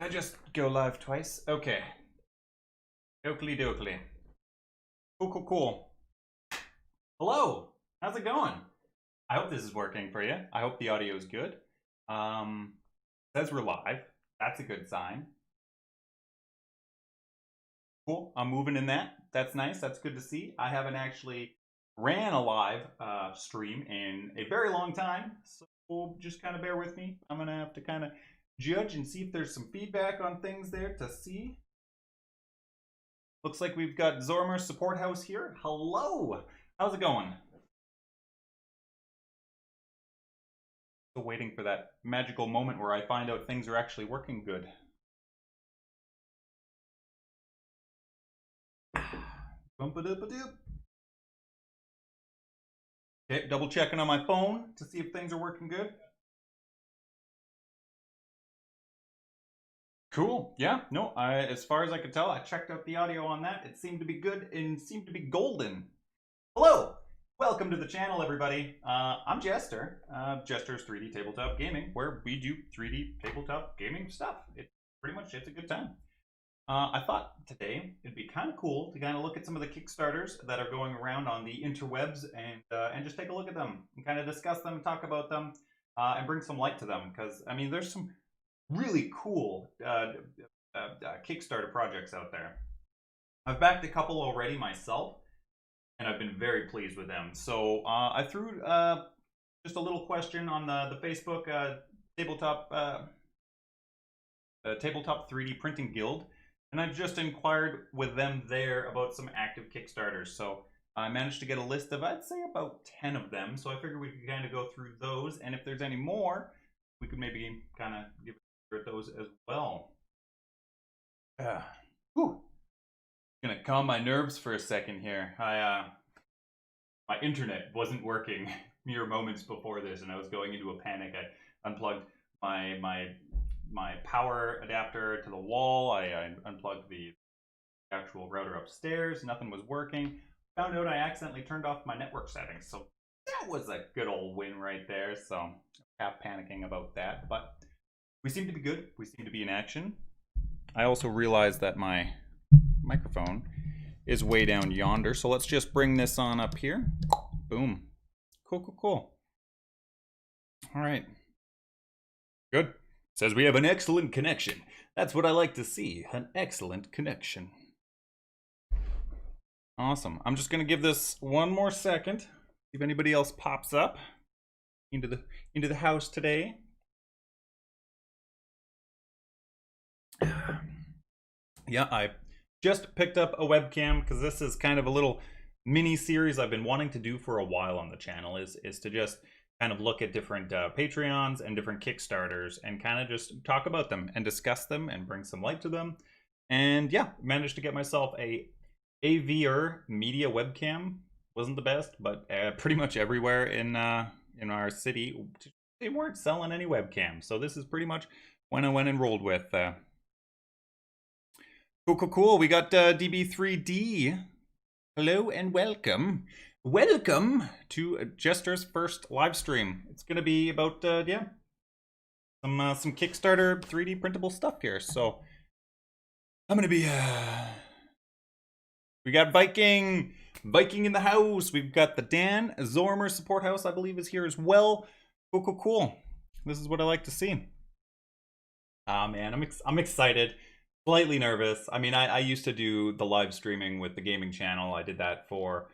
I just go live twice? Okay. Oakley dokley. Cool. Hello! How's it going? I hope this is working for you. I hope the audio is good. Says we're live. That's a good sign. Cool. I'm moving in that. That's nice. That's good to see. I haven't actually ran a live stream in a very long time, so just kind of bear with me. I'm going to have to kind of judge and see if there's some feedback on things there to see. Looks like we've got Zormer's support house here. Hello! How's it going? Still waiting for that magical moment where I find out things are actually working good. Bump-a-doop-a-doop. Okay, double checking on my phone to see if things are working good. Cool. Yeah. No. As far as I could tell, I checked out the audio on that. It seemed to be good and seemed to be golden. Hello. Welcome to the channel, everybody. I'm Jester. Jester's 3D Tabletop Gaming, where we do 3D tabletop gaming stuff. It's a good time. I thought today it'd be kind of cool to kind of look at some of the Kickstarters that are going around on the interwebs and just take a look at them and kind of discuss them, talk about them, and bring some light to them. Because I mean, there's some really cool Kickstarter projects out there. I've backed a couple already myself, and I've been very pleased with them. So I threw just a little question on the Facebook Tabletop 3D Printing Guild, and I've just inquired with them there about some active Kickstarters. So I managed to get a list of, I'd say, about 10 of them. So I figured we could kind of go through those, and if there's any more, we could maybe kind of give at those as well. Gonna calm my nerves for a second here. My internet wasn't working mere moments before this, and I was going into a panic. I unplugged my power adapter to the wall. I unplugged the actual router upstairs. Nothing was working. Found out I accidentally turned off my network settings, so that was a good old win right there. So I'm half panicking about that, but we seem to be good. We seem to be in action. I also realized that my microphone is way down yonder, so let's just bring this on up here. Boom. Cool. All right. Good. Says we have an excellent connection. That's what I like to see. An excellent connection. Awesome. I'm just going to give this one more second. See if anybody else pops up into the house today. Yeah, I just picked up a webcam because this is kind of a little mini series I've been wanting to do for a while on the channel, is to just kind of look at different Patreons and different Kickstarters and kind of just talk about them and discuss them and bring some light to them. And yeah, managed to get myself a AVR media webcam. Wasn't the best, but pretty much everywhere in our city, they weren't selling any webcams. So this is pretty much when I went and rolled with. Cool. We got DB3D. Hello and welcome. Welcome to Jester's first live stream. It's going to be about, some Kickstarter 3D printable stuff here. So I'm going to be, we got Viking in the house. We've got the Dan Zormer support house, I believe, is here as well. Cool. This is what I like to see. Ah, man, I'm excited. Slightly nervous. I mean, I used to do the live streaming with the gaming channel. I did that for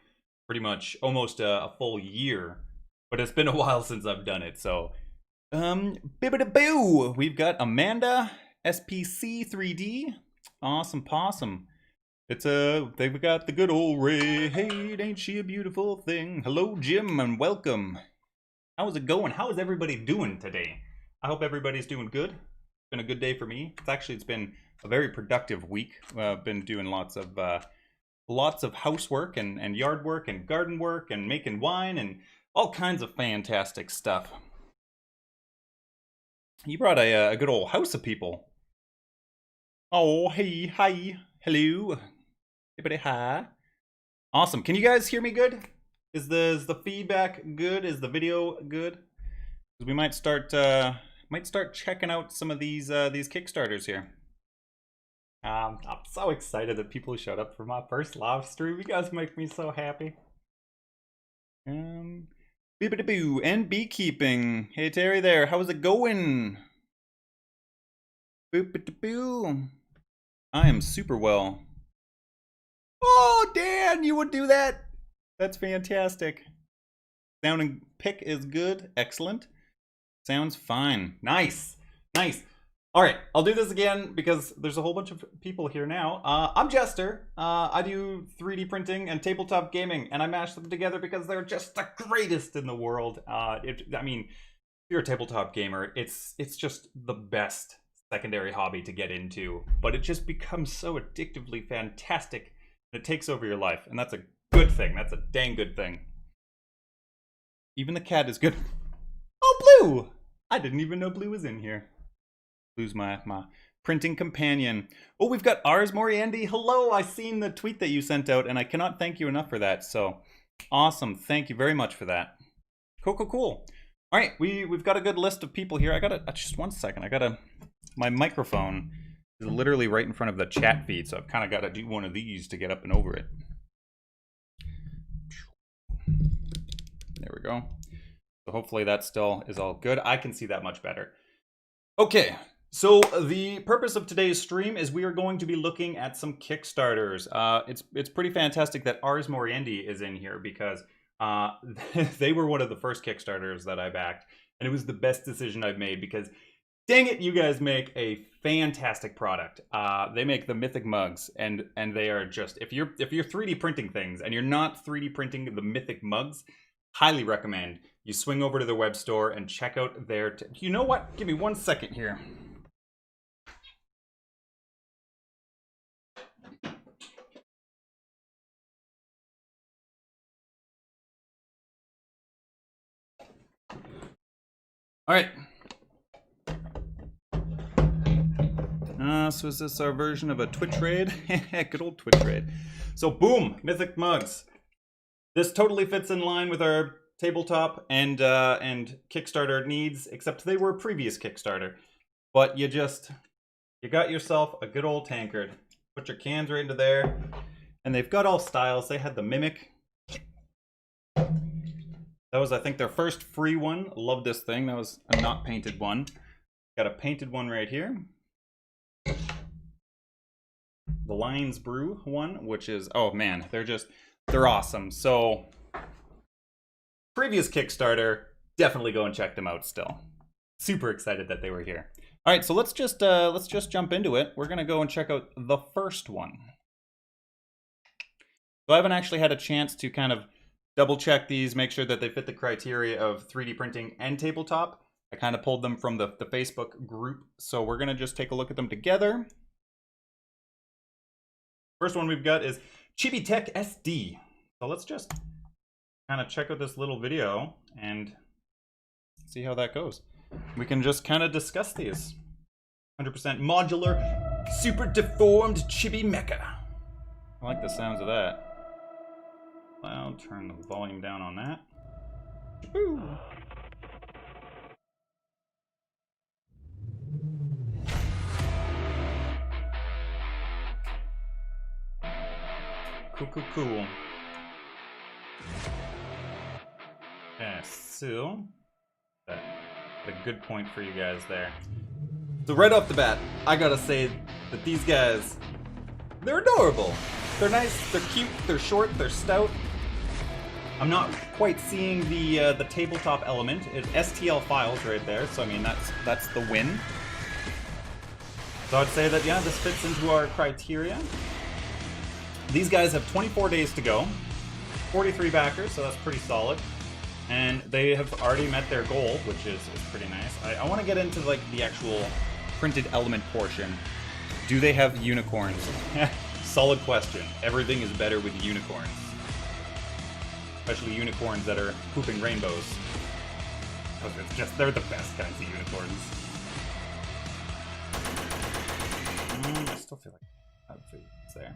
pretty much almost a full year, but it's been a while since I've done it. So, bibbidi-boo! We've got Amanda, SPC 3D. Awesome possum. They've got the good old Ray. Hey, ain't she a beautiful thing? Hello, Jim, and welcome. How's it going? How is everybody doing today? I hope everybody's doing good. It's been a good day for me. It's been a very productive week. I've been doing lots of housework and yard work and garden work and making wine and all kinds of fantastic stuff. You brought a good old house of people. Oh, hey, hi, hello, everybody, hi. Awesome. Can you guys hear me good? Is the feedback good? Is the video good? We might start might start checking out some of these Kickstarters here. I'm so excited that people showed up for my first live stream. You guys make me so happy. Bibbidi-boo and beekeeping. Hey Terry there, how's it going? Boop-a-da-boo. I am super well. Oh, Dan, you would do that? That's fantastic. Sound and pick is good. Excellent. Sounds fine. Nice. Nice. All right, I'll do this again because there's a whole bunch of people here now. I'm Jester. I do 3D printing and tabletop gaming, and I mash them together because they're just the greatest in the world. I mean, if you're a tabletop gamer, it's just the best secondary hobby to get into, but it just becomes so addictively fantastic that it takes over your life, and that's a good thing. That's a dang good thing. Even the cat is good. Oh, Blue! I didn't even know Blue was in here. Blue's my printing companion. Oh, we've got Ars Moriendi. Hello, I seen the tweet that you sent out, and I cannot thank you enough for that. So awesome. Thank you very much for that. Cool. All right, we've got a good list of people here. I gotta just 1 second. My microphone is literally right in front of the chat feed, so I've kind of got to do one of these to get up and over it. There we go. So hopefully that still is all good. I can see that much better. Okay, so the purpose of today's stream is we are going to be looking at some Kickstarters. It's pretty fantastic that Ars Moriendi is in here because they were one of the first Kickstarters that I backed, and it was the best decision I've made because dang it, you guys make a fantastic product. They make the Mythic mugs, and they are just, if you're 3D printing things and you're not 3D printing the Mythic mugs, highly recommend you swing over to their web store and check out their. You know what? Give me 1 second here. All right. So is this our version of a Twitch raid? Good old Twitch raid. So boom, Mythic mugs. This totally fits in line with our tabletop and Kickstarter needs, except they were a previous Kickstarter. But you got yourself a good old tankard. Put your cans right into there, and they've got all styles. They had the Mimic. That was, I think, their first free one. Love this thing. That was a not painted one. Got a painted one right here. The Lions Brew one, which is, oh man, they're awesome. So previous Kickstarter, definitely go and check them out still. Super excited that they were here. All right, so let's just jump into it. We're gonna go and check out the first one. So I haven't actually had a chance to kind of double check these, make sure that they fit the criteria of 3D printing and tabletop. I kind of pulled them from the Facebook group, so we're gonna just take a look at them together. First one we've got is CHIBI-TECH SD. So let's just kind of check out this little video and see how that goes. We can just kind of discuss these. 100% modular, super deformed chibi mecha. I like the sounds of that. I'll turn the volume down on that. Woo. Cool. Yeah, so a good point for you guys there. So right off the bat, I gotta say that these guys, they're adorable. They're nice, they're cute, they're short, they're stout. I'm not quite seeing the tabletop element. It's STL files right there, so I mean that's the win. So I'd say that, yeah, this fits into our criteria. These guys have 24 days to go, 43 backers, so that's pretty solid. And they have already met their goal, which is pretty nice. I want to get into like the actual printed element portion. Do they have unicorns? Solid question. Everything is better with unicorns. Especially unicorns that are pooping rainbows. It's just, they're the best kinds of unicorns. I still feel like I have food there.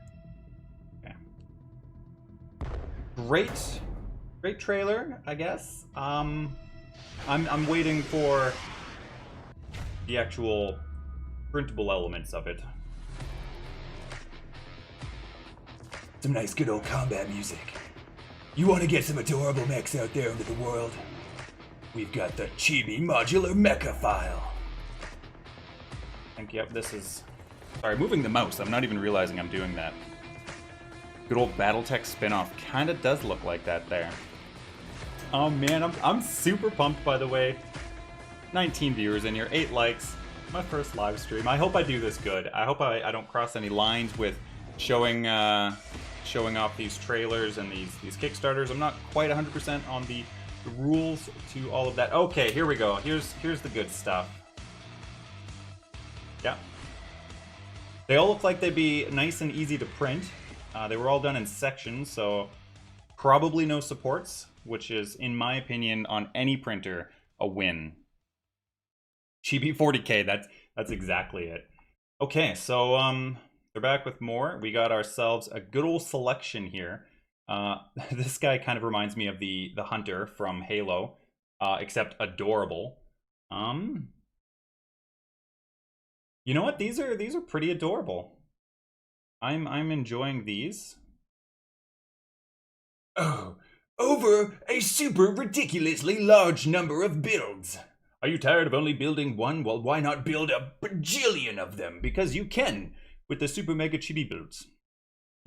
Okay. Great trailer, I guess. I'm waiting for the actual printable elements of it. Some nice good old combat music. You want to get some adorable mechs out there into the world? We've got the Chibi Modular Mecha File. I think, yep, this is... Sorry, moving the mouse. I'm not even realizing I'm doing that. Good old BattleTech spinoff. Kind of does look like that there. Oh man, I'm super pumped, by the way. 19 viewers in here, 8 likes. My first live stream. I hope I do this good. I hope I don't cross any lines with showing off these trailers and these Kickstarters. I'm not quite 100% on the rules to all of that. Okay, here we go. Here's the good stuff. Yeah. They all look like they'd be nice and easy to print. They were all done in sections, so probably no supports, which is, in my opinion, on any printer, a win. Chibi 40K, that's exactly it. Okay, so they're back with more. We got ourselves a good old selection here. This guy kind of reminds me of the hunter from Halo, except adorable. You know what? These are pretty adorable. I'm enjoying these. Oh, over a super ridiculously large number of builds. Are you tired of only building one? Well, why not build a bajillion of them? Because you can with the Super Mega Chibi builds.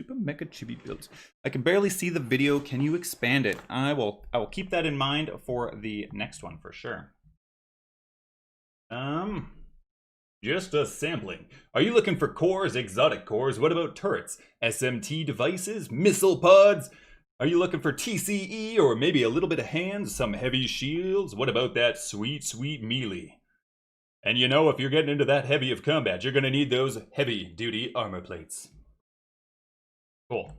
Super Mega Chibi builds. I can barely see the video. Can you expand it? I will keep that in mind for the next one for sure. Just a sampling. Are you looking for cores, exotic cores? What about turrets, SMT devices, missile pods? Are you looking for TCE or maybe a little bit of hands, some heavy shields? What about that sweet, sweet melee? And you know, if you're getting into that heavy of combat, you're gonna need those heavy duty armor plates. Cool.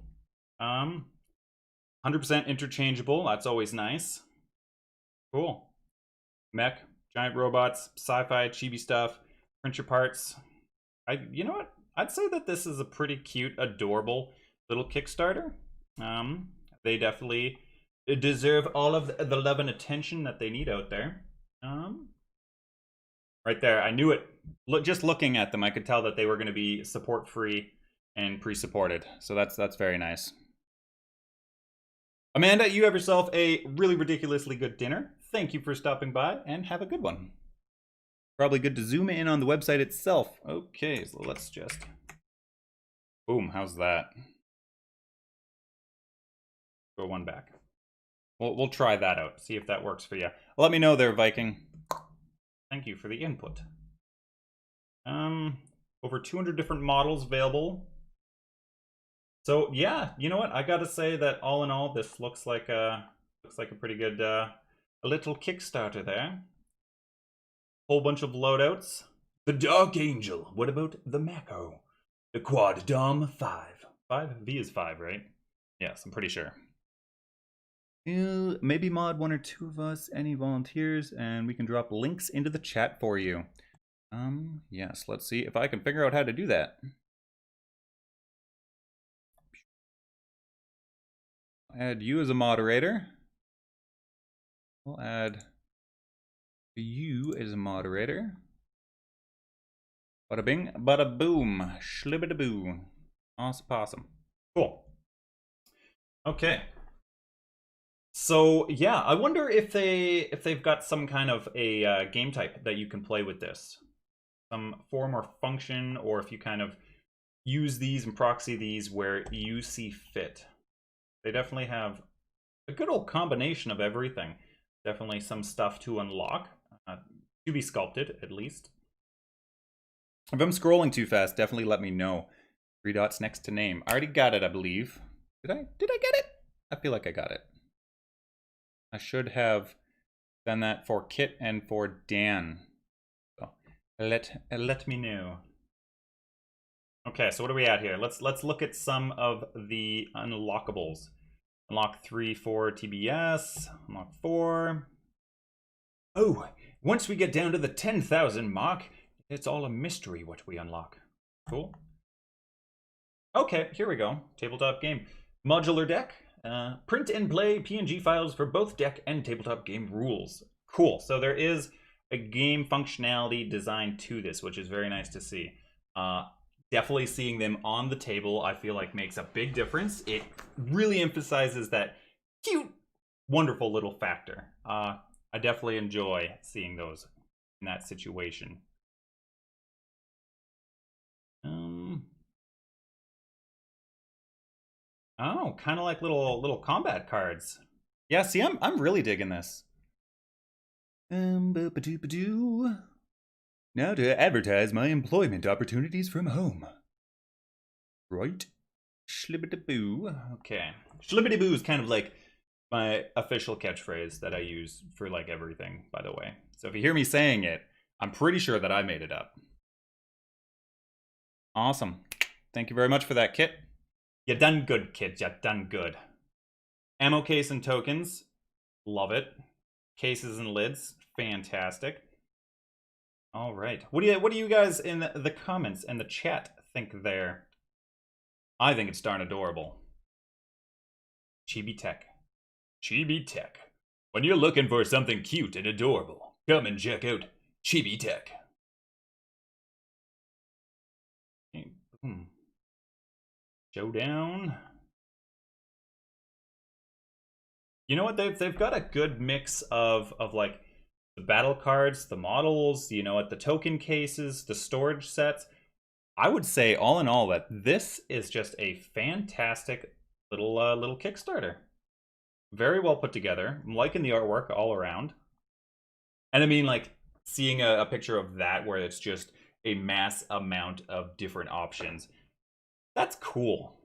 100% interchangeable. That's always nice. Cool. Mech, giant robots, sci-fi, chibi stuff. Print your parts. You know what? I'd say that this is a pretty cute, adorable little Kickstarter. They definitely deserve all of the love and attention that they need out there. Right there, I knew it. Just looking at them, I could tell that they were going to be support-free and pre-supported. So that's very nice. Amanda, you have yourself a really ridiculously good dinner. Thank you for stopping by, and have a good one. Probably good to zoom in on the website itself. Okay, so let's just... Boom, how's that? Go one back. We'll try that out, see if that works for you. Let me know there, Viking. Thank you for the input. Over 200 different models available. So yeah, you know what? I gotta say that all in all, this looks like a pretty good little Kickstarter there. Whole bunch of loadouts. The Dark Angel. What about the Mako? The Quad Dom 5. 5? V is 5, right? Yes, I'm pretty sure. Maybe mod one or two of us, any volunteers, and we can drop links into the chat for you. Yes, let's see if I can figure out how to do that. I'll add you as a moderator. We'll add you as a moderator. Bada bing, bada boom, shlibbada boo. Awesome, possum. Cool. Okay. So yeah, I wonder if they've got some kind of a game type that you can play with this, some form or function, or if you kind of use these and proxy these where you see fit. They definitely have a good old combination of everything. Definitely some stuff to unlock, to be sculpted at least. If I'm scrolling too fast, definitely let me know. 3 dots next to name. I already got it, I believe. Did I get it? I feel like I got it. I should have done that for Kit and for Dan. So let me know. Okay, so what are we at here? Let's look at some of the unlockables. Unlock 3 for TBS. Unlock 4. Oh, once we get down to the 10,000 mark, it's all a mystery what we unlock. Cool. Okay, here we go. Tabletop game. Modular deck. Print and play PNG files for both deck and tabletop game rules. Cool. So there is a game functionality designed to this, which is very nice to see. Definitely seeing them on the table, I feel like makes a big difference. It really emphasizes that cute, wonderful little factor. I definitely enjoy seeing those in that situation. Oh, kind of like little combat cards. Yeah, see, I'm really digging this. Boop-a-doop-a-doo. Now to advertise my employment opportunities from home. Right? Shlibbity-boo. Okay. Shlibbity-boo is kind of like my official catchphrase that I use for like everything, by the way. So if you hear me saying it, I'm pretty sure that I made it up. Awesome. Thank you very much for that, Kit. You done good, Kit. You done good. Ammo case and tokens. Love it. Cases and lids. Fantastic. All right. What do you guys in the comments and the chat think there? I think it's darn adorable. CHIBI-TECH. CHIBI-TECH. When you're looking for something cute and adorable, come and check out CHIBI-TECH. Showdown. You know what? They've got a good mix of like the battle cards, the models, you know what, the token cases, the storage sets. I would say all in all that this is just a fantastic little Kickstarter. Very well put together. I'm liking the artwork all around. And I mean, like, seeing a picture of that where it's just a mass amount of different options. That's cool.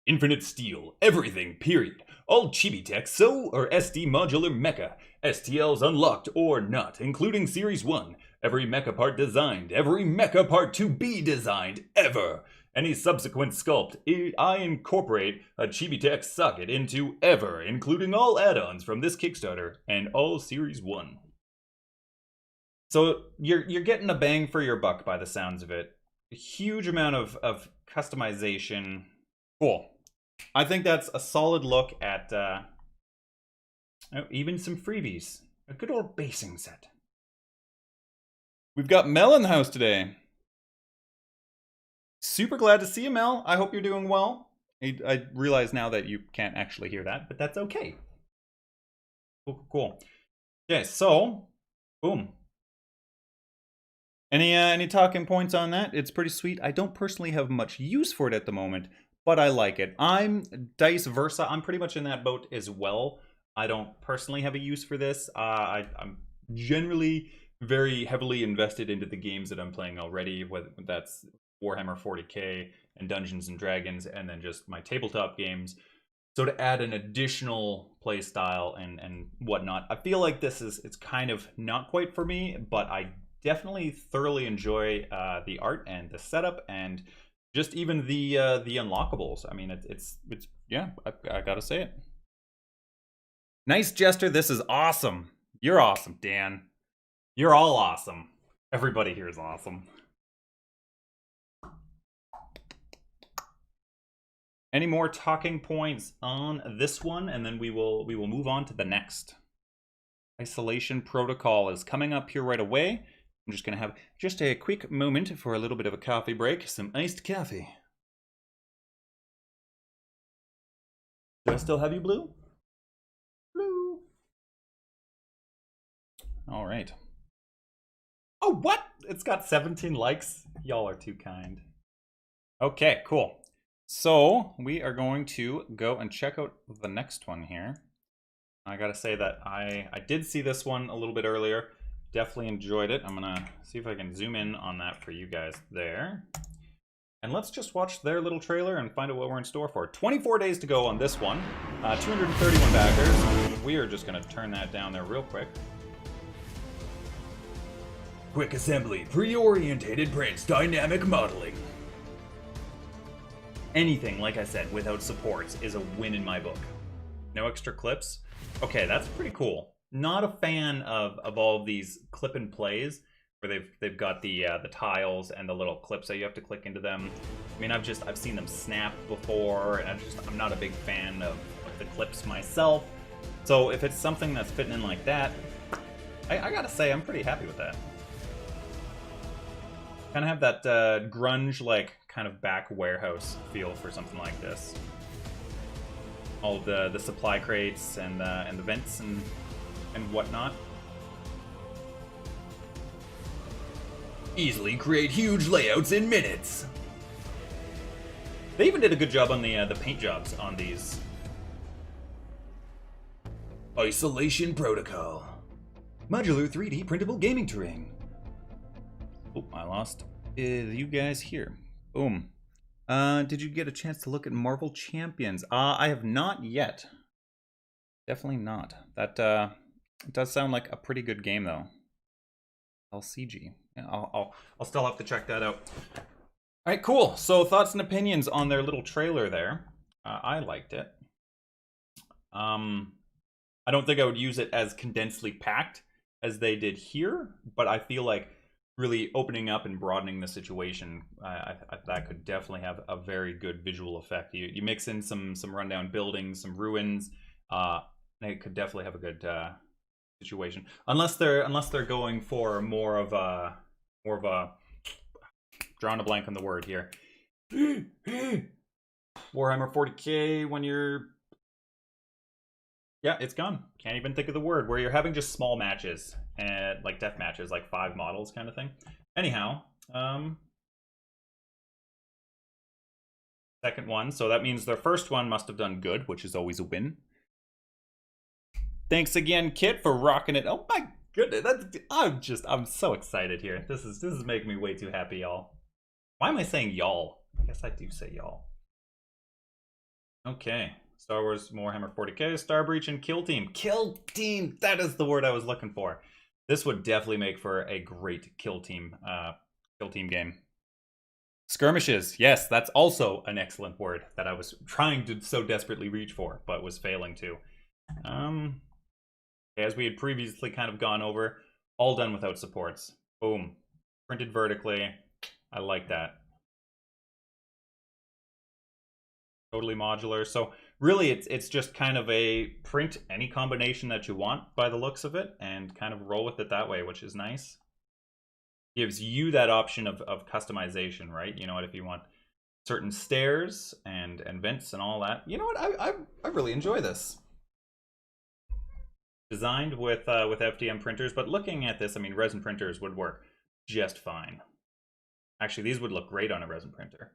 Infinite steel, everything, period. All CHIBI-TECH SO or SD modular mecha. STLs unlocked or not, including Series 1. Every mecha part designed, every mecha part to be designed, ever. Any subsequent sculpt, I incorporate a CHIBI-TECH socket into ever, including all add-ons from this Kickstarter and all Series 1. So you're getting a bang for your buck by the sounds of it. A huge amount of customization. Cool. I think that's a solid look at even some freebies. A good old basing set. We've got Mel in the house today. Super glad to see you, Mel. I hope you're doing well. I realize now that you can't actually hear that, but that's okay. Cool. Okay, so, boom. Any talking points on that? It's pretty sweet. I don't personally have much use for it at the moment, but I like it. I'm dice versa. I'm pretty much in that boat as well. I don't personally have a use for this. I'm generally very heavily invested into the games that I'm playing already, whether that's Warhammer 40k and Dungeons and Dragons, and then just my tabletop games. So to add an additional play style and whatnot, I feel like it's kind of not quite for me, but I definitely thoroughly enjoy the art and the setup and just even the unlockables. I mean, it's yeah, I gotta say it. Nice, Jester. This is awesome. You're awesome, Dan. You're all awesome. Everybody here is awesome. Any more talking points on this one, and then we will move on to the next. Isolation Protocol is coming up here right away. I'm just gonna have just a quick moment for a little bit of a coffee break, some iced coffee. Do I still have you, Blue? Blue. All right. Oh, what? It's got 17 likes. Y'all are too kind. Okay, cool. So we are going to go and check out the next one here. I gotta say that I did see this one a little bit earlier. Definitely enjoyed it. I'm gonna see if I can zoom in on that for you guys there. And let's just watch their little trailer and find out what we're in store for. 24 days to go on this one. 231 backers. We are just gonna turn that down there real quick. Quick assembly, pre-orientated prints, dynamic modeling. Anything, like I said, without supports is a win in my book. No extra clips. Okay, that's pretty cool. Not a fan of all of these clip and plays where they've got the tiles and the little clips that you have to click into them. I mean, I've seen them snap before, and I'm not a big fan of the clips myself. So if it's something that's fitting in like that, I gotta say, I'm pretty happy with that. Kind of have that grunge, like, kind of back warehouse feel for something like this. All the supply crates and the vents and whatnot. Easily create huge layouts in minutes. They even did a good job on the paint jobs on these. Isolation protocol. Modular 3D printable gaming terrain. Oh, I lost you guys here. Boom. Did you get a chance to look at Marvel Champions? I have not yet. Definitely not. That does sound like a pretty good game, though. LCG. Yeah, I'll still have to check that out. All right, cool. So thoughts and opinions on their little trailer there. I liked it. I don't think I would use it as condensely packed as they did here, but I feel like really opening up and broadening the situation, that could definitely have a very good visual effect. You mix in some rundown buildings, some ruins, and it could definitely have a good situation. Unless they're going for more of a drawing a blank on the word here. Warhammer 40K when you're... Yeah, it's gone. Can't even think of the word. Where you're having just small matches, and like death matches, like 5 models kind of thing. Anyhow, second one. So that means their first one must have done good, which is always a win. Thanks again, Kit, for rocking it. Oh my goodness, I'm so excited here. This is making me way too happy, y'all. Why am I saying y'all? I guess I do say y'all. Okay. Star Wars Warhammer 40K, Star Breach, and Kill Team. Kill Team! That is the word I was looking for. This would definitely make for a great Kill Team game. Skirmishes. Yes, that's also an excellent word that I was trying to so desperately reach for, but was failing to. As we had previously kind of gone over, all done without supports. Boom. Printed vertically. I like that. Totally modular. So really, it's just kind of a print any combination that you want by the looks of it and kind of roll with it that way, which is nice. Gives you that option of customization, right? You know what, if you want certain stairs and vents and all that. You know what, I really enjoy this. Designed with FDM printers, but looking at this, I mean, resin printers would work just fine. Actually, these would look great on a resin printer.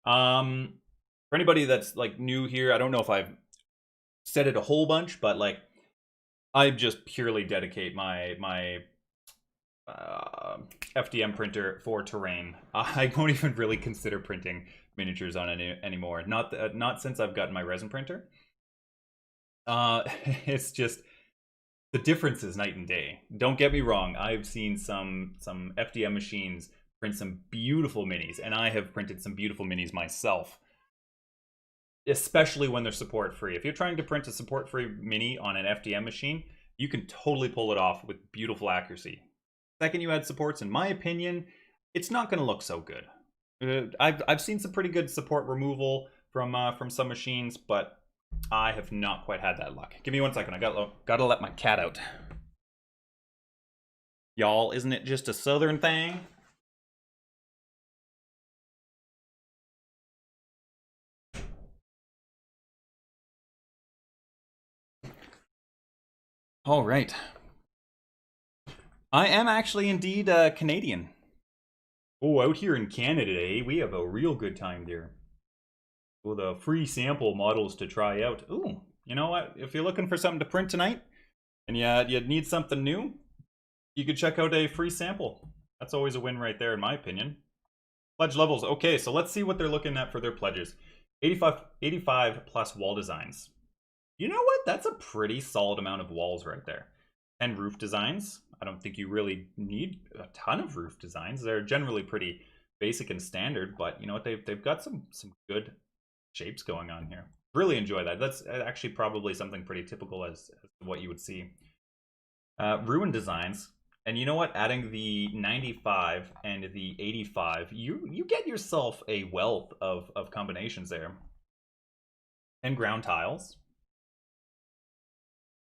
For anybody that's like new here, I don't know if I've said it a whole bunch, but like I just purely dedicate my FDM printer for terrain. I won't even really consider printing miniatures on it anymore. Not since I've gotten my resin printer. It's just the difference is night and day. Don't get me wrong. I've seen some FDM machines print some beautiful minis, and I have printed some beautiful minis myself. Especially when they're support free. If you're trying to print a support free mini on an FDM machine, you can totally pull it off with beautiful accuracy. Second you add supports, in my opinion, it's not going to look so good. I've seen some pretty good support removal from some machines, but I have not quite had that luck. Give me 1 second. I gotta let my cat out. Y'all, isn't it just a southern thing? All right. I am actually indeed Canadian. Oh, out here in Canada, eh? We have a real good time there. With the free sample models to try out. Ooh, you know what? If you're looking for something to print tonight, and you need something new, you could check out a free sample. That's always a win right there, in my opinion. Pledge levels. Okay, so let's see what they're looking at for their pledges. 85 plus wall designs. You know what? That's a pretty solid amount of walls right there. 10 roof designs. I don't think you really need a ton of roof designs. They're generally pretty basic and standard, but you know what? They've got some good shapes going on here. Really enjoy that. That's actually probably something pretty typical as what you would see. Ruin designs. And you know what? Adding the 95 and the 85, you get yourself a wealth of combinations there. And ground tiles.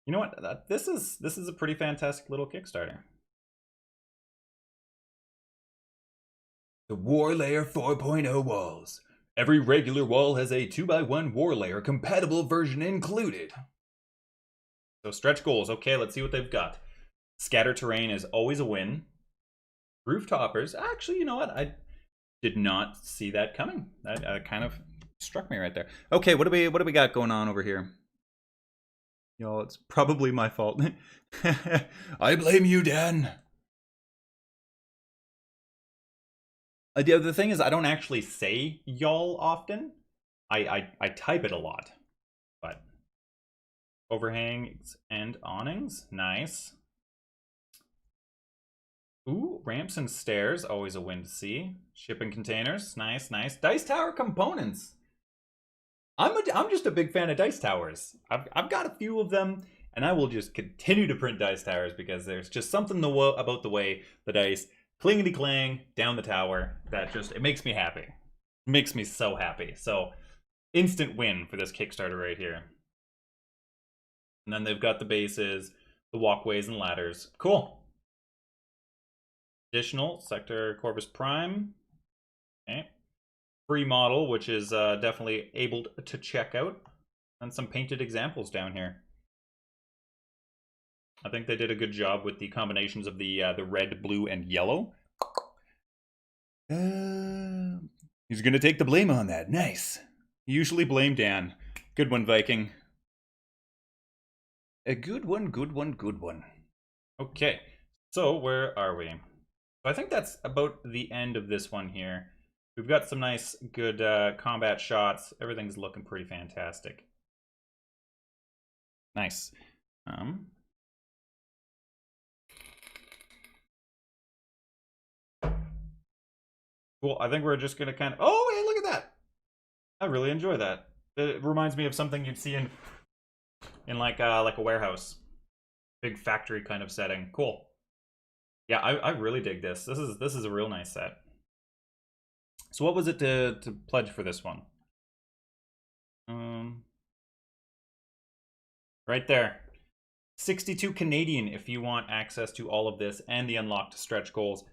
You know what? This is a pretty fantastic little Kickstarter. The War Layer 4.0 walls. Every regular wall has a 2x1 War Layer compatible version included. So stretch goals. Okay, let's see what they've got. Scatter terrain is always a win. Roof toppers. Actually, you know what? I did not see that coming. That kind of struck me right there. Okay, what do we got going on over here? Y'all, it's probably my fault. I blame you, Dan. The thing is, I don't actually say y'all often. I type it a lot. But overhangs and awnings, nice. Ooh, ramps and stairs, always a win to see. Shipping containers, nice, nice. Dice tower components. I'm just a big fan of dice towers. I've got a few of them, and I will just continue to print dice towers because there's just something about the way the dice clingety clang down the tower that just, it makes me happy. It makes me so happy. So instant win for this Kickstarter right here. And then they've got the bases, the walkways and ladders. Cool. Additional Sector Corvus Prime. Okay. Free model, which is definitely able to check out. And some painted examples down here. I think they did a good job with the combinations of the red, blue, and yellow. He's gonna take the blame on that. Nice. Usually blame Dan. Good one, Viking. A good one, good one, good one. Okay, so where are we? So I think that's about the end of this one here. We've got some nice, good combat shots. Everything's looking pretty fantastic. Nice. Cool. I think we're just gonna kind of. Oh, hey, look at that! I really enjoy that. It reminds me of something you'd see in like a warehouse, big factory kind of setting. Cool. Yeah, I really dig this. This is a real nice set. So what was it to pledge for this one? Right there. 62 Canadian if you want access to all of this and the unlocked stretch goals.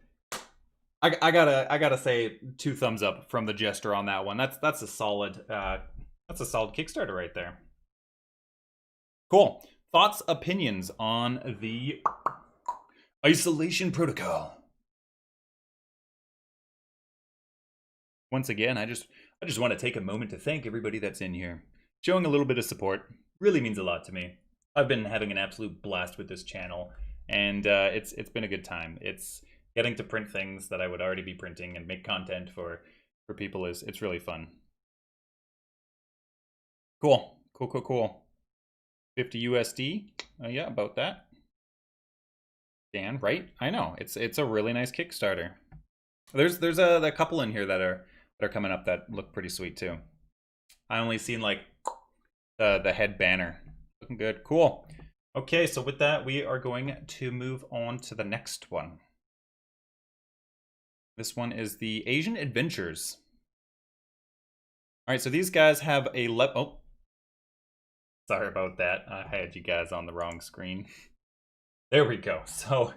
I gotta say 2 thumbs up from the Jester on that one. That's a solid Kickstarter right there. Cool. Thoughts, opinions on the Isolation Protocol. Once again, I just want to take a moment to thank everybody that's in here. Showing a little bit of support really means a lot to me. I've been having an absolute blast with this channel, and it's been a good time. It's getting to print things that I would already be printing and make content for people it's really fun. Cool. 50 USD. Yeah, about that. Dan, right? I know. It's a really nice Kickstarter. There's a couple in here that are coming up that look pretty sweet too. I only seen like the head banner. Looking good. Cool. Okay, so with that, we are going to move on to the next one. This one is the Asain Adventures. All right, so these guys have a oh, sorry about that. I had you guys on the wrong screen. There we go. So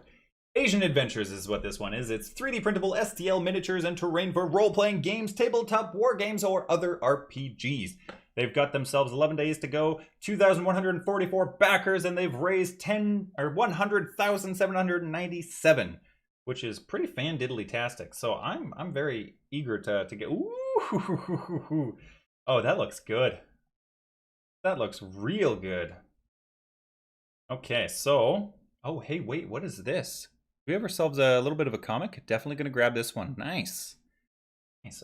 Asain Adventures is what this one is. It's 3D printable STL miniatures and terrain for role-playing games, tabletop war games, or other RPGs. They've got themselves 11 days to go, 2,144 backers, and they've raised 100,797, which is pretty fan-diddly-tastic. So I'm very eager to get. Ooh, oh, that looks good. That looks real good. Okay, so oh hey, wait, what is this? We have ourselves a little bit of a comic. Definitely gonna grab this one. Nice.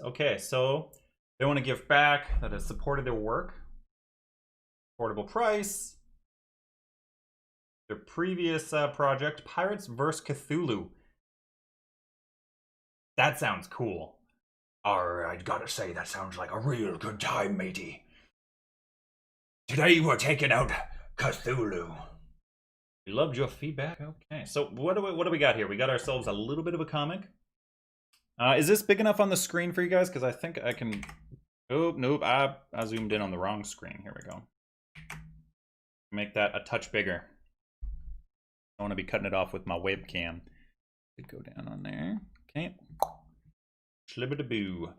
Okay, so they want to give back that has supported their work. Affordable price. Their previous project, Pirates vs. Cthulhu. That sounds cool. I gotta say, that sounds like a real good time, matey. Today we're taking out Cthulhu. We loved your feedback. Okay, so what do we got here? We got ourselves a little bit of a comic. Is this big enough on the screen for you guys? Because I think I can. Oh, nope. I zoomed in on the wrong screen. Here we go. Make that a touch bigger. I want to be cutting it off with my webcam. Go down on there. Okay. Shlibba-da-boo.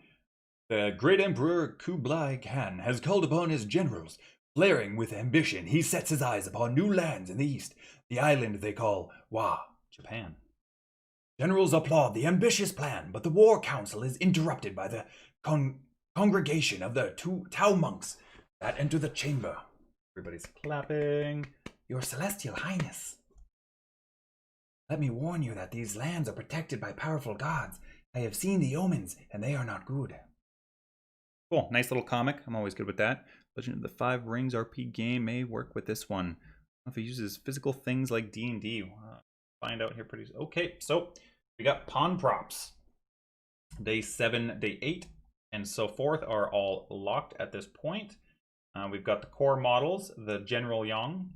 The great Emperor Kublai Khan has called upon his generals. Flaring with ambition, he sets his eyes upon new lands in the east, the island they call Wa, Japan. Generals applaud the ambitious plan, but the War Council is interrupted by the congregation of the two Tao monks that enter the chamber. Everybody's clapping. Your Celestial Highness, let me warn you that these lands are protected by powerful gods. I have seen the omens, and they are not good. Cool. Nice little comic. I'm always good with that. Legend of the Five Rings RP game may work with this one. I don't know if it uses physical things like D&D. Find out here pretty soon. Okay, so we got pawn props. Day 7, day 8, and so forth are all locked at this point. We've got the core models, the General Yang.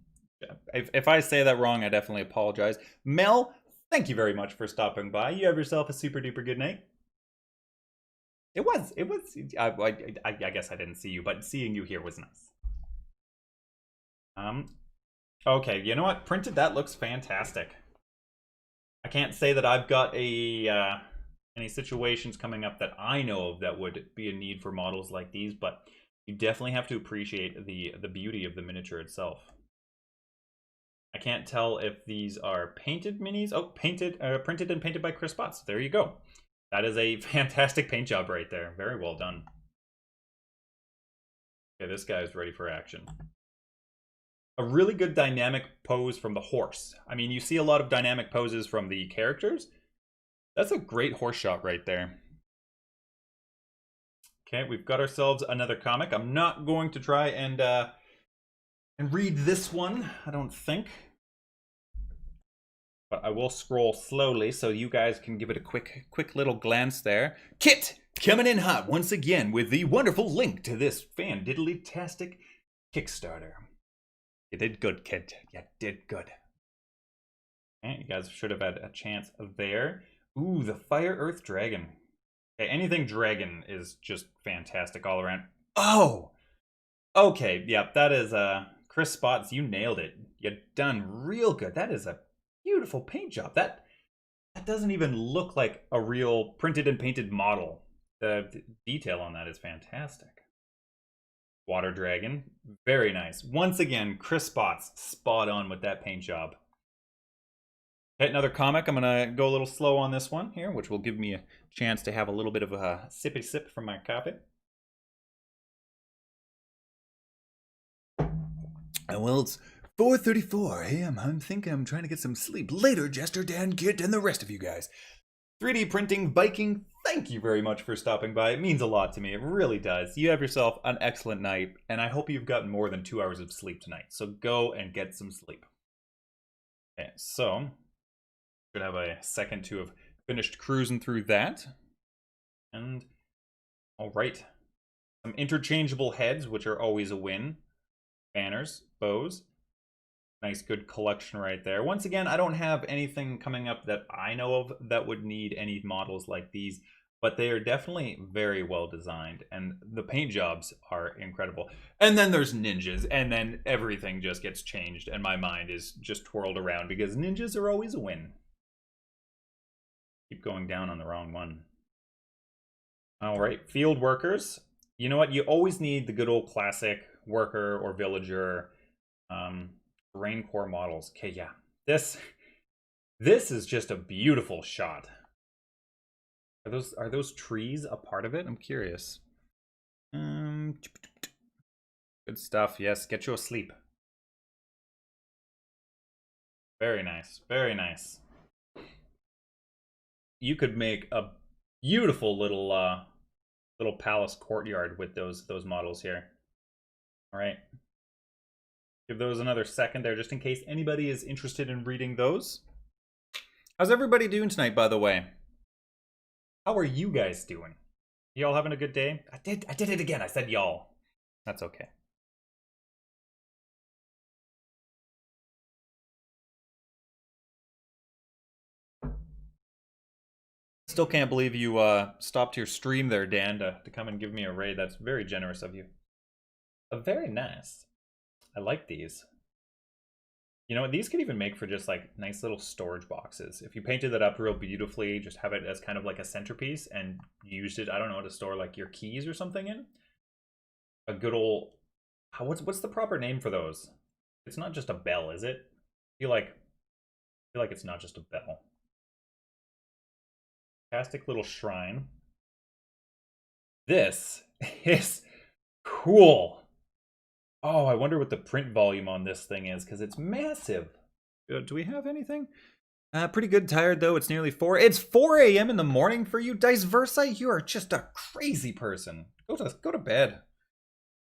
If I say that wrong, I definitely apologize. Mel, thank you very much for stopping by. You have yourself a super duper good night. It was. I guess I didn't see you, but seeing you here was nice. Okay, you know what? Printed, that looks fantastic. I can't say that I've got a any situations coming up that I know of that would be a need for models like these, but you definitely have to appreciate the beauty of the miniature itself. I can't tell if these are painted minis. Oh, printed and painted by Chris Potts. There you go. That is a fantastic paint job right there. Very well done. Okay, this guy is ready for action. A really good dynamic pose from the horse. I mean, you see a lot of dynamic poses from the characters. That's a great horse shot right there. Okay, we've got ourselves another comic. I'm not going to try and read this one, I don't think. But I will scroll slowly so you guys can give it a quick little glance there. Kit, coming in hot once again with the wonderful link to this fan-diddly-tastic Kickstarter. You did good, kid. You did good. Okay, you guys should have had a chance there. Ooh, the Fire Earth Dragon. Okay, anything dragon is just fantastic all around. Oh! Okay, yeah, that is Chris Spots, you nailed it. You done real good. That is a beautiful paint job. That doesn't even look like a real printed and painted model. The detail on that is fantastic. Water Dragon, very nice. Once again, Chris Spots, spot on with that paint job. Okay, another comic. I'm gonna go a little slow on this one here, which will give me a chance to have a little bit of a sippy sip from my coffee. Well, it's 4:34 a.m. I'm thinking I'm trying to get some sleep. Later, Jester, Dan, Kit, and the rest of you guys. 3D Printing Viking, thank you very much for stopping by. It means a lot to me. It really does. You have yourself an excellent night, and I hope you've gotten more than 2 hours of sleep tonight. So go and get some sleep. Okay, so should have a second to have finished cruising through that. And all right, some interchangeable heads, which are always a win. Banners, bows. Nice, good collection right there. Once again, I don't have anything coming up that I know of that would need any models like these, but they are definitely very well designed, and the paint jobs are incredible. And then there's ninjas, and then everything just gets changed, and my mind is just twirled around because ninjas are always a win. Keep going down on the wrong one. All right, field workers. You know what? You always need the good old classic worker or villager terrain core models. Okay, yeah. This is just a beautiful shot. Are those trees a part of it? I'm curious. Good stuff. Yes, get you a sleep. Very nice. Very nice. You could make a beautiful little palace courtyard with those models here. All right. Give those another second there just in case anybody is interested in reading those. How's everybody doing tonight, by the way? How are you guys doing? Y'all having a good day? I did it again. I said y'all. That's okay. Still can't believe you stopped your stream there, Dan, to come and give me a raid. That's very generous of you. Very nice. I like these. You know what? These could even make for just like nice little storage boxes. If you painted it up real beautifully, just have it as kind of like a centerpiece and used it, I don't know, to store like your keys or something in. A good old, what's the proper name for those? It's not just a bell, is it? I feel like it's not just a bell. Fantastic little shrine. This is cool. Oh, I wonder what the print volume on this thing is, because it's massive. Do we have anything? Pretty good. Tired, though. It's nearly 4. It's 4 a.m. in the morning for you, Dice Versa? You are just a crazy person. Go to bed.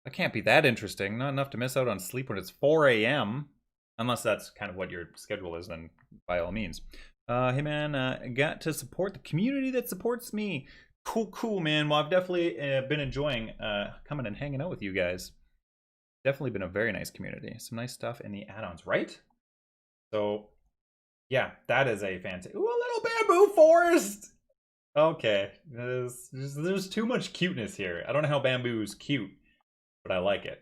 That can't be that interesting. Not enough to miss out on sleep when it's 4 a.m. Unless that's kind of what your schedule is, then by all means. Hey, man, got to support the community that supports me. Cool, man. Well, I've definitely been enjoying coming and hanging out with you guys. Definitely been a very nice community. Some nice stuff in the add-ons, right? So, yeah, that is a fantastic... Ooh, a little bamboo forest! Okay, there's too much cuteness here. I don't know how bamboo is cute, but I like it.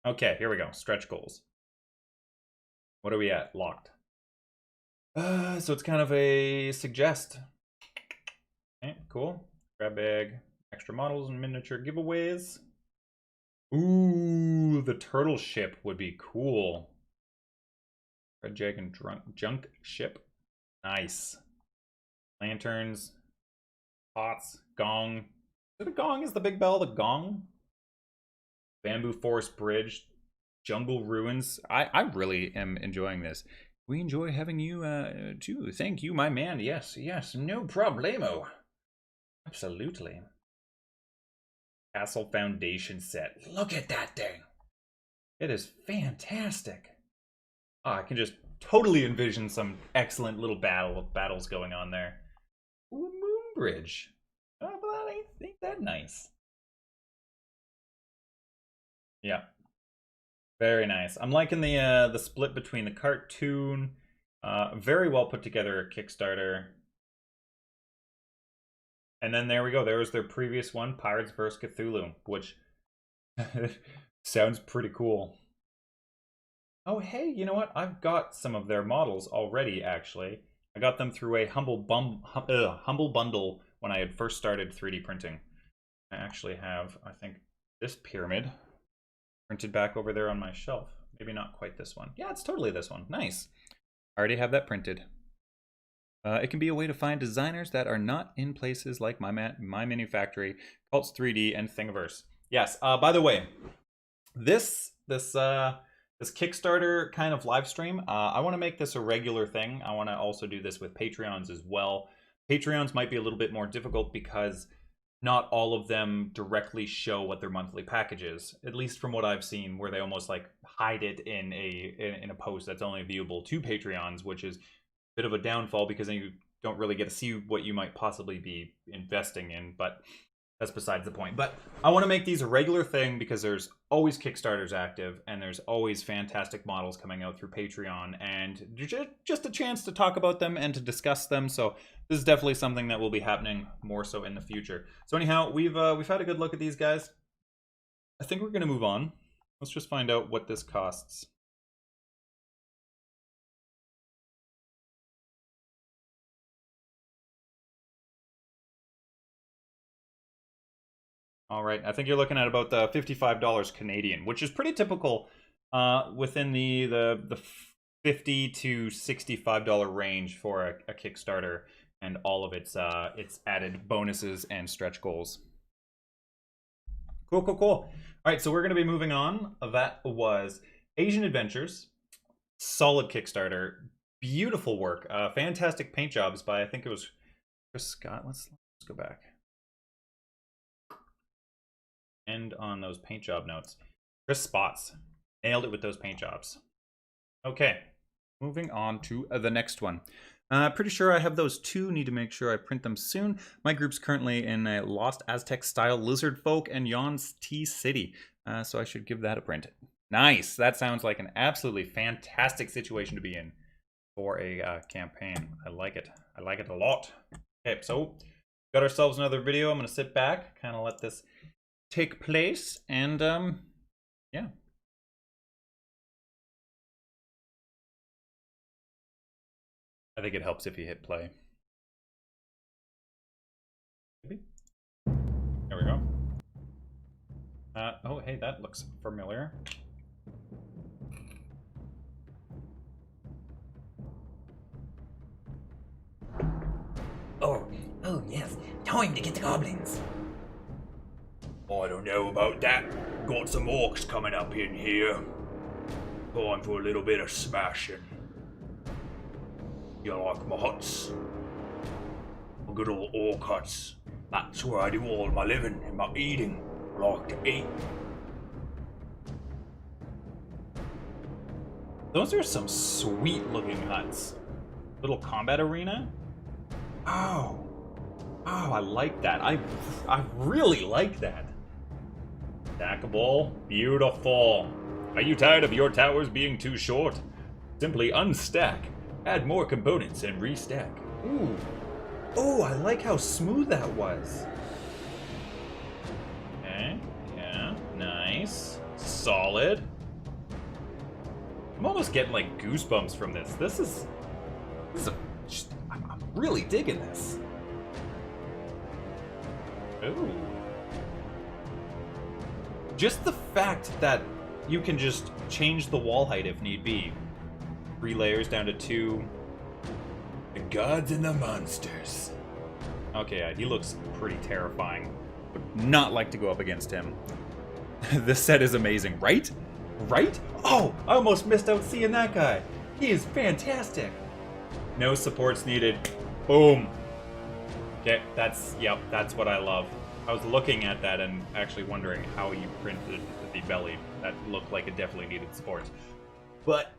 Okay, here we go. Stretch goals. What are we at? Locked. So it's kind of a suggest. Okay, cool. Grab bag, extra models and miniature giveaways. Ooh, the turtle ship would be cool. Red Jag and junk ship. Nice. Lanterns. Pots. Gong. Is it a gong? Is the big bell the gong? Bamboo Forest Bridge. Jungle Ruins. I really am enjoying this. We enjoy having you too. Thank you, my man. Yes, no problemo. Absolutely. Castle Foundation set. Look at that thing. It is fantastic. Oh, I can just totally envision some excellent little battles going on there. Ooh, Moon Bridge. Oh, that ain't that nice. Yeah. Very nice. I'm liking the split between the cartoon. Very well put together Kickstarter. And then there we go. There was their previous one, Pirates vs. Cthulhu, which sounds pretty cool. Oh, hey, you know what? I've got some of their models already, actually. I got them through a humble bundle when I had first started 3D printing. I actually have, I think, this pyramid printed back over there on my shelf. Maybe not quite this one. Yeah, it's totally this one. Nice. I already have that printed. It can be a way to find designers that are not in places like My Mini Factory, Cults 3D, and Thingiverse. Yes. By the way, this Kickstarter kind of live stream, I want to make this a regular thing. I want to also do this with Patreons as well. Patreons might be a little bit more difficult because not all of them directly show what their monthly package is, at least from what I've seen, where they almost like hide it in a post that's only viewable to Patreons, which is a bit of a downfall because then you don't really get to see what you might possibly be investing in, but that's besides the point. But I want to make these a regular thing because there's always Kickstarters active and there's always fantastic models coming out through Patreon, and just a chance to talk about them and to discuss them. So this is definitely something that will be happening more so in the future. So anyhow, we've had a good look at these guys. I think we're going to move on. Let's just find out what this costs. All right, I think you're looking at about $55 Canadian, which is pretty typical within the $50 to $65 range for a Kickstarter and all of its added bonuses and stretch goals. Cool. All right, so we're going to be moving on. That was Asain Adventures. Solid Kickstarter. Beautiful work. Fantastic paint jobs by, I think it was Chris Scott. Let's go back. End on those paint job notes. Chris Spots. Nailed it with those paint jobs. Okay, moving on to the next one. Pretty sure I have those two. Need to make sure I print them soon. My group's currently in a Lost Aztec style Lizard Folk and Yon's Tea City. So I should give that a print. Nice. That sounds like an absolutely fantastic situation to be in for a campaign. I like it. I like it a lot. Okay, so got ourselves another video. I'm going to sit back, kind of let this take place, and yeah. I think it helps if you hit play. Maybe? There we go. Oh, hey, that looks familiar. Oh yes, time to get the goblins. I don't know about that. Got some orcs coming up in here. Time for a little bit of smashing. You like my huts? My good old orc huts. That's where I do all my living and my eating. I like to eat. Those are some sweet looking huts. Little combat arena. Oh, I like that. I really like that. Stackable, beautiful. Are you tired of your towers being too short? Simply unstack, add more components, and restack. Ooh. Oh, I like how smooth that was. Okay, yeah, nice. Solid. I'm almost getting like goosebumps from this. This is I'm really digging this. Ooh. Just the fact that you can just change the wall height if need be. 3 layers down to 2. The gods and the monsters. Okay, yeah, he looks pretty terrifying. Would not like to go up against him. This set is amazing, right? Right? Oh, I almost missed out seeing that guy. He is fantastic. No supports needed. Boom. Okay, that's what I love. I was looking at that and actually wondering how you printed the belly. That looked like it definitely needed support. But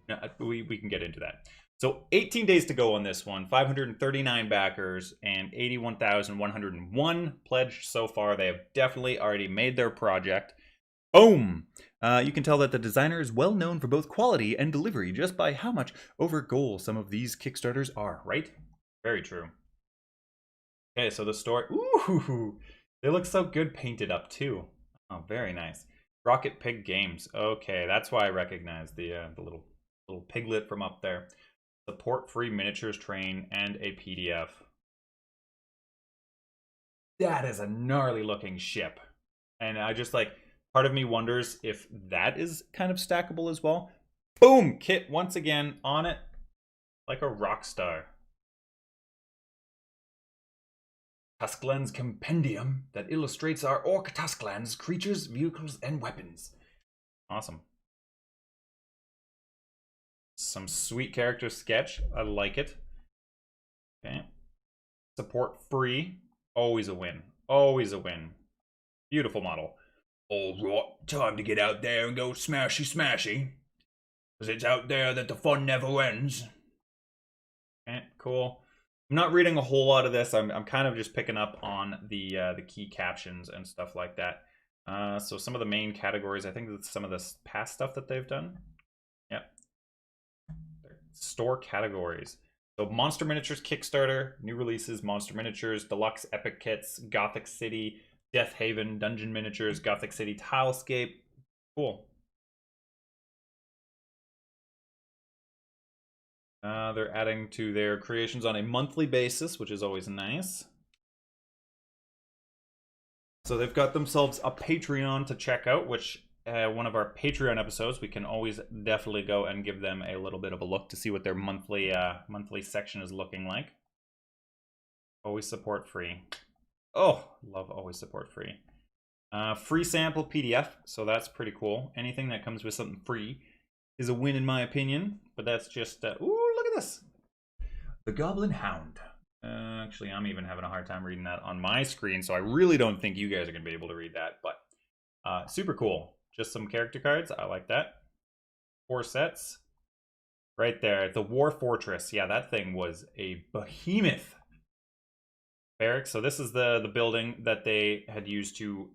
no, we can get into that. So 18 days to go on this one. 539 backers and 81,101 pledged so far. They have definitely already made their project. Boom! You can tell that the designer is well known for both quality and delivery just by how much over goal some of these Kickstarters are, right? Very true. Okay, so the story. Ooh, they look so good painted up too. Oh, very nice. Rocket Pig Games. Okay, that's why I recognize the little piglet from up there. Support free miniatures train and a PDF. That is a gnarly looking ship, and I just like. Part of me wonders if that is kind of stackable as well. Boom! Kit once again on it like a rock star. Tusklands compendium that illustrates our ORC Tusklands creatures, vehicles, and weapons. Awesome. Some sweet character sketch. I like it. Okay. Support free. Always a win. Always a win. Beautiful model. Alright, time to get out there and go smashy smashy. Cause it's out there that the fun never ends. Okay, cool. I'm not reading a whole lot of this. I'm kind of just picking up on the key captions and stuff like that. So some of the main categories, I think that's some of the past stuff that they've done. Yep. Store categories. So Monster Miniatures Kickstarter, new releases, Monster Miniatures, Deluxe Epic Kits, Gothic City, Death Haven, Dungeon Miniatures, Gothic City Tilescape. Cool. They're adding to their creations on a monthly basis, which is always nice. So they've got themselves a Patreon to check out, which one of our Patreon episodes, we can always definitely go and give them a little bit of a look to see what their monthly section is looking like. Always support free. Oh, love always support free. Free sample PDF, so that's pretty cool. Anything that comes with something free is a win in my opinion, but that's just, ooh, look at this. The Goblin Hound. Actually, I'm even having a hard time reading that on my screen, so I really don't think you guys are going to be able to read that, but super cool. Just some character cards, I like that. 4 sets. Right there, the War Fortress. Yeah, that thing was a behemoth. Barracks. So this is the building that they had used to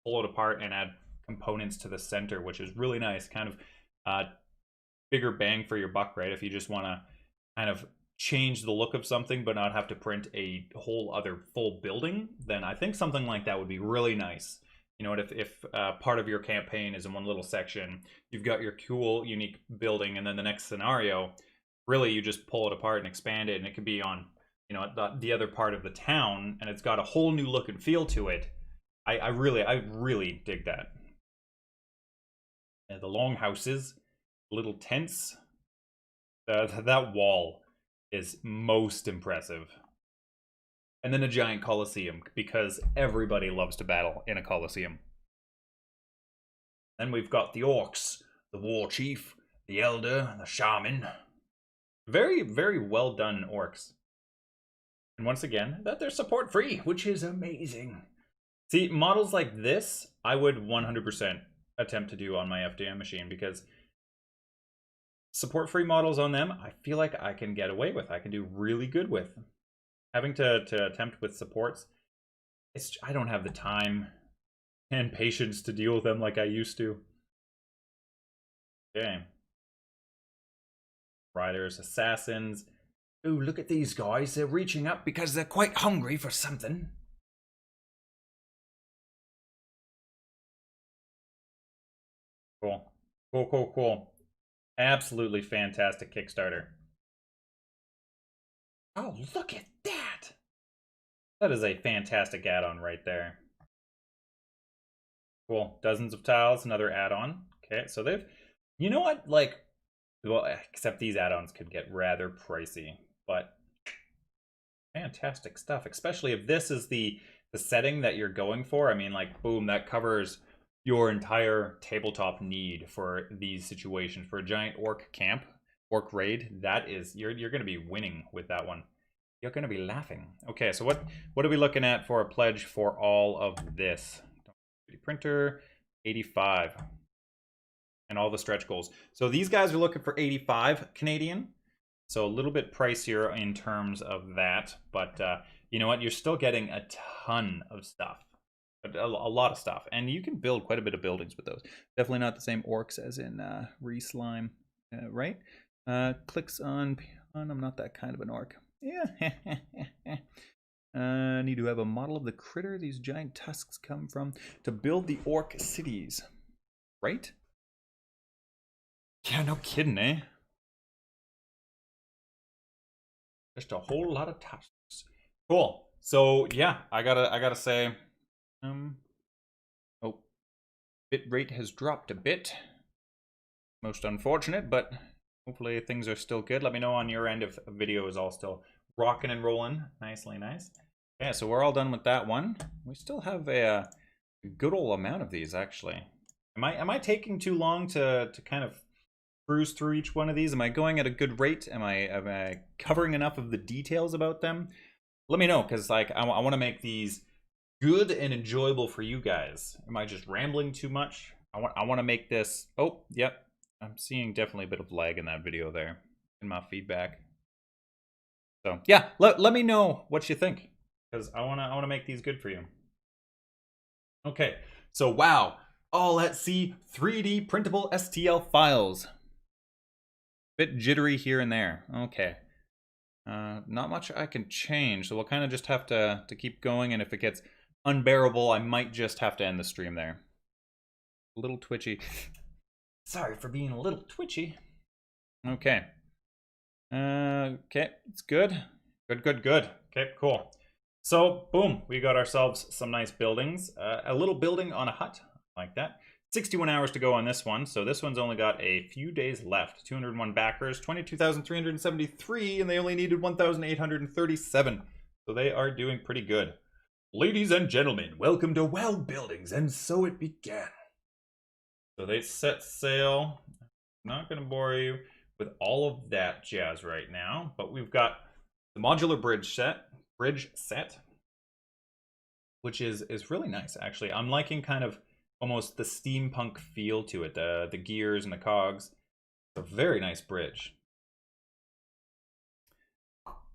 pull it apart and add components to the center, which is really nice. Kind of bigger bang for your buck, right? If you just want to kind of change the look of something but not have to print a whole other full building, then I think something like that would be really nice. You know what, if part of your campaign is in one little section, you've got your cool, unique building, and then the next scenario, really you just pull it apart and expand it, and it could be on, you know, the other part of the town, and it's got a whole new look and feel to it. I really dig that. The longhouses, little tents. That wall is most impressive. And then a giant coliseum, because everybody loves to battle in a coliseum. Then we've got the orcs, the war chief, the elder, the shaman. Very, very well done orcs. And once again, that they're support free, which is amazing. See, models like this, I would 100% attempt to do on my FDM machine, because support free models on them, I feel like I can get away with. I can do really good with. Having to attempt with supports, I don't have the time and patience to deal with them like I used to. Okay. Riders, assassins. Ooh, look at these guys. They're reaching up because they're quite hungry for something. Cool. Cool, cool, cool. Absolutely fantastic Kickstarter. Oh, look at that. That is a fantastic add-on right there. Cool. Dozens of tiles, another add-on. Okay, so they've... You know what? Like, well, except these add-ons could get rather pricey, but fantastic stuff, especially if this is the setting that you're going for. I mean, like, boom, that covers your entire tabletop need for these situations. For a giant orc camp, orc raid, that is, you're going to be winning with that one. You're going to be laughing. Okay, so what are we looking at for a pledge for all of this? Printer, 85. And all the stretch goals. So these guys are looking for 85 Canadian. So a little bit pricier in terms of that. But you know what? You're still getting a ton of stuff. A lot of stuff. And you can build quite a bit of buildings with those. Definitely not the same orcs as in Re-Slime, right? Clicks on... I'm not that kind of an orc. Yeah. Need to have a model of the critter these giant tusks come from to build the orc cities. Right? Yeah, no kidding, eh? Just a whole lot of tusks. Cool. So yeah, I gotta say, oh, bit rate has dropped a bit. Most unfortunate, but hopefully things are still good. Let me know on your end if a video is all still rocking and rolling. Nicely nice. Yeah, so we're all done with that one. We still have a good old amount of these, actually. Am I taking too long to kind of cruise through each one of these? Am I going at a good rate? Am I covering enough of the details about them? Let me know, because like I want to make these good and enjoyable for you guys. Am I just rambling too much? I want to make this... Oh, yep. I'm seeing definitely a bit of lag in that video there in my feedback. So yeah, let me know what you think, because I want to make these good for you. Okay, so wow, all at sea 3D printable STL files. Bit jittery here and there. Okay. Not much I can change, so we'll kind of just have to keep going, and if it gets unbearable, I might just have to end the stream there. A little twitchy. Sorry for being a little twitchy. Okay. Okay, it's good. Good. Okay, cool. So, boom, we got ourselves some nice buildings. A little building on a hut, like that. 61 hours to go on this one, so this one's only got a few days left. 201 backers, 22,373, and they only needed 1,837. So they are doing pretty good. Ladies and gentlemen, welcome to Wild Buildings, and so it began. So they set sail. Not going to bore you with all of that jazz right now, but we've got the modular bridge set, which is really nice, actually. I'm liking kind of almost the steampunk feel to it, the gears and the cogs. It's a very nice bridge.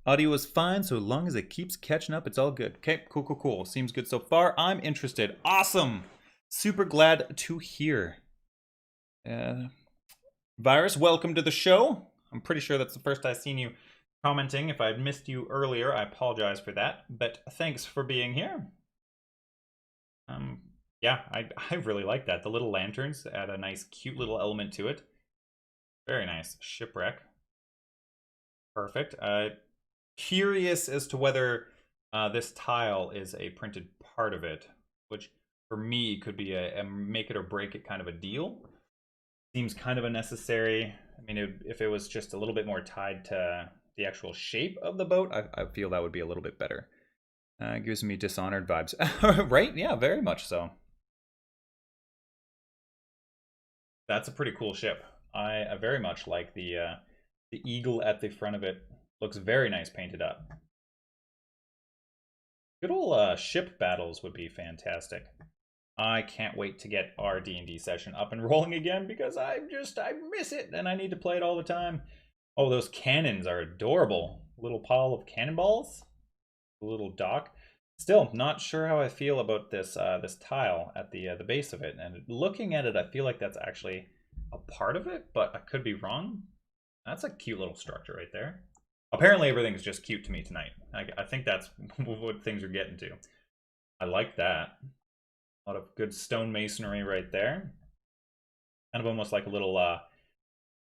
Audio is fine, so long as it keeps catching up, it's all good. Okay, cool. Seems good so far. I'm interested. Awesome. Super glad to hear. Virus, welcome to the show. I'm pretty sure that's the first I've seen you commenting. If I missed you earlier, I apologize for that, but thanks for being here. Yeah, I really like that. The little lanterns add a nice, cute little element to it. Very nice. Shipwreck. Perfect. Curious as to whether this tile is a printed part of it, which for me could be a make it or break it kind of a deal. Seems kind of unnecessary. I mean, if it was just a little bit more tied to the actual shape of the boat, I feel that would be a little bit better. Gives me Dishonored vibes. Right? Yeah, very much so. That's a pretty cool ship. I very much like the eagle at the front of it. Looks very nice painted up. Good old ship battles would be fantastic. I can't wait to get our D&D session up and rolling again because I miss it and I need to play it all the time. Oh, those cannons are adorable. Little pile of cannonballs. A little dock. Still, not sure how I feel about this this tile at the base of it. And looking at it, I feel like that's actually a part of it, but I could be wrong. That's a cute little structure right there. Apparently everything's just cute to me tonight. I think that's what things are getting to. I like that. A lot of good stone masonry right there. Kind of almost like a little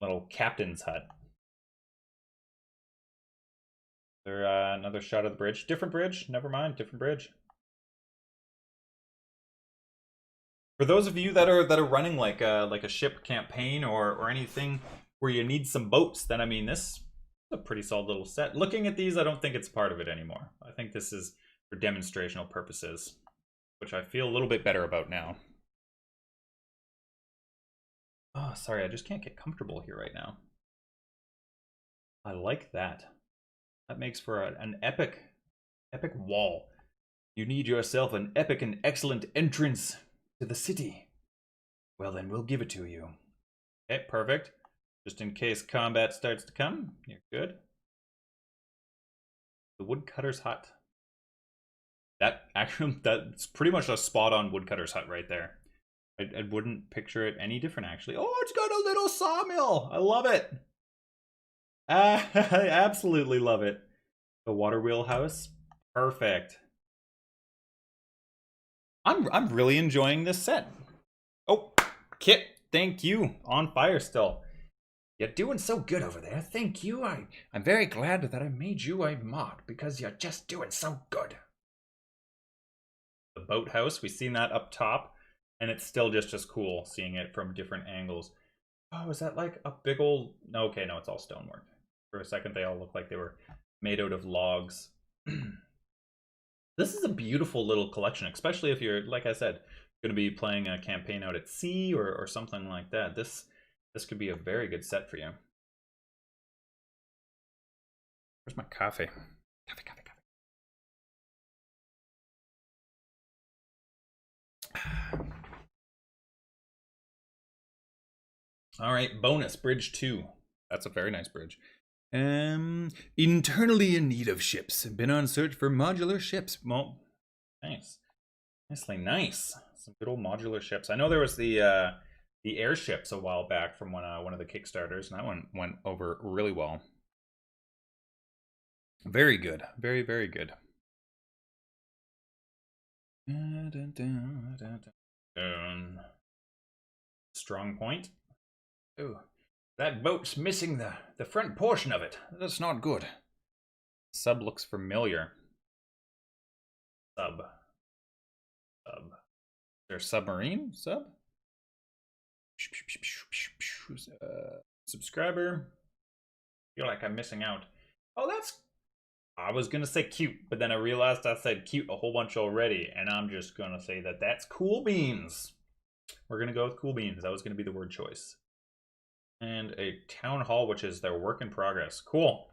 little captain's hut. There, another shot of the bridge. Different bridge. Never mind. Different bridge. For those of you that are running like a ship campaign or anything where you need some boats, then I mean this is a pretty solid little set. Looking at these, I don't think it's part of it anymore. I think this is for demonstrational purposes, which I feel a little bit better about now. Oh, sorry, I just can't get comfortable here right now. I like that. That makes for an epic wall. You need yourself an epic and excellent entrance to the city. Well, then we'll give it to you. Okay, perfect. Just in case combat starts to come, you're good. The woodcutter's hut. That's pretty much a spot-on woodcutter's hut right there. I wouldn't picture it any different, actually. Oh, it's got a little sawmill. I love it. I absolutely love it. The water wheel house. Perfect. I'm really enjoying this set. Oh, Kit, thank you. On fire still. You're doing so good over there. Thank you. I'm very glad that I made you a mod because you're just doing so good. The boathouse, we've seen that up top, and it's still just as cool seeing it from different angles. Oh, is that like a big old... No, okay, no, it's all stonework. For a second, they all look like they were made out of logs. This is a beautiful little collection, especially if you're, like I said, going to be playing a campaign out at sea or something like that. This could be a very good set for you. Where's my coffee? Coffee. All right, bonus, bridge 2. That's a very nice bridge. Internally in need of ships. Been on search for modular ships. Well, nice. Nicely nice. Some good old modular ships. I know there was the airships a while back from one of the Kickstarters, and that one went over really well. Very good. Very, very good. Strong point. Oh, that boat's missing the front portion of it. That's not good. Sub looks familiar. Sub. Is there a submarine? Sub? Subscriber. Feel like I'm missing out. Oh, that's... I was gonna say cute, but then I realized I said cute a whole bunch already, and I'm just gonna say that that's cool beans. We're gonna go with cool beans. That was gonna be the word choice. And a town hall, which is their work in progress. Cool.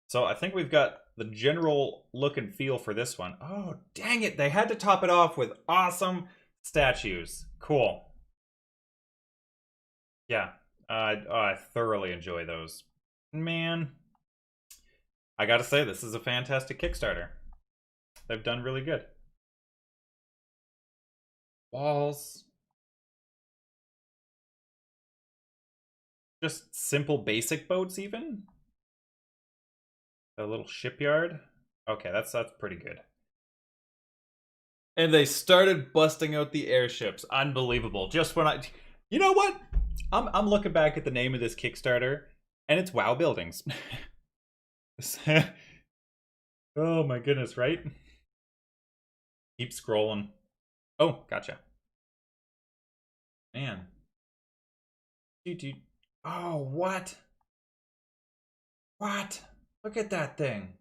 So I think we've got the general look and feel for this one. Oh, dang it. They had to top it off with awesome statues. Cool. Yeah, I thoroughly enjoy those. Man, I gotta say, this is a fantastic Kickstarter. They've done really good. Walls. Just simple basic boats even. A little shipyard. Okay, that's pretty good. And they started busting out the airships. Unbelievable. Just when you know what? I'm looking back at the name of this Kickstarter, and it's WoW Buildings. Oh my goodness, right? Keep scrolling. Oh, gotcha. Man. Oh, what? What? Look at that thing.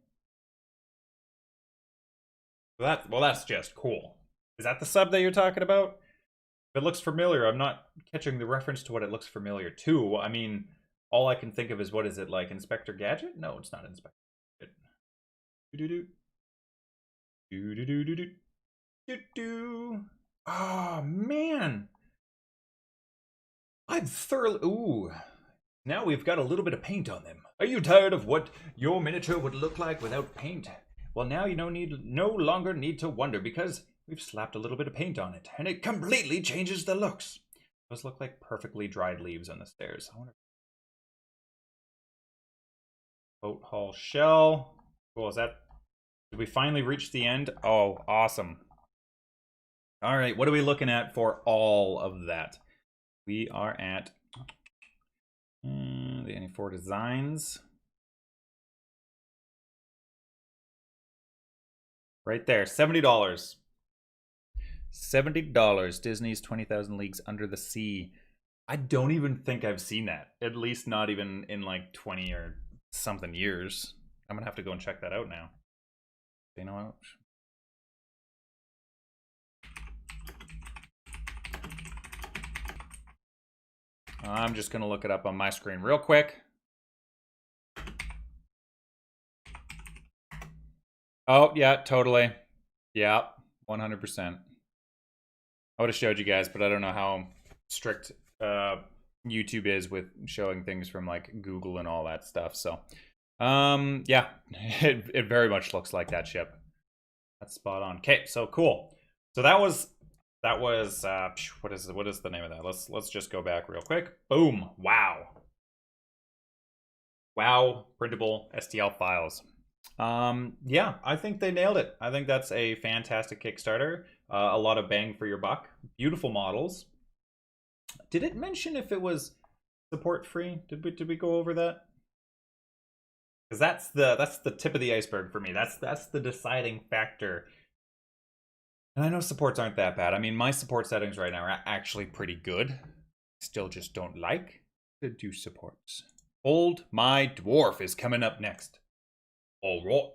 Well, that's just cool. Is that the sub that you're talking about? If it looks familiar, I'm not catching the reference to what it looks familiar to. I mean, all I can think of is, what is it, like Inspector Gadget? No, it's not Inspector Gadget. Do-do-do. Do-do-do-do-do. Do-do. Oh, man. I'm thoroughly... Ooh. Now we've got a little bit of paint on them. Are you tired of what your miniature would look like without paint? Well, now you no longer need to wonder, because we've slapped a little bit of paint on it, and it completely changes the looks. Those look like perfectly dried leaves on the stairs. I wonder. Boat hull shell. Cool. Is that? Did we finally reach the end? Oh, awesome. All right. What are we looking at for all of that? We are at the NE4 designs. Right there, $70. $70. Disney's 20,000 Leagues Under the Sea. I don't even think I've seen that. At least not even in like 20 or something years. I'm gonna have to go and check that out now. You know what? I'm just gonna look it up on my screen real quick. Oh, yeah, totally. Yeah, 100%. I would have showed you guys, but I don't know how strict YouTube is with showing things from like Google and all that stuff. So, yeah, it very much looks like that ship. That's spot on. Okay, so cool. So that was what is the name of that? Let's just go back real quick. Boom! Wow, printable STL files. Yeah, I think they nailed it. I think that's a fantastic Kickstarter. A lot of bang for your buck. Beautiful models. Did it mention if it was support free? Did we go over that? Because that's the tip of the iceberg for me. That's the deciding factor. And I know supports aren't that bad. I mean, my support settings right now are actually pretty good. Still just don't like to do supports. Old My Dwarf is coming up next. All right.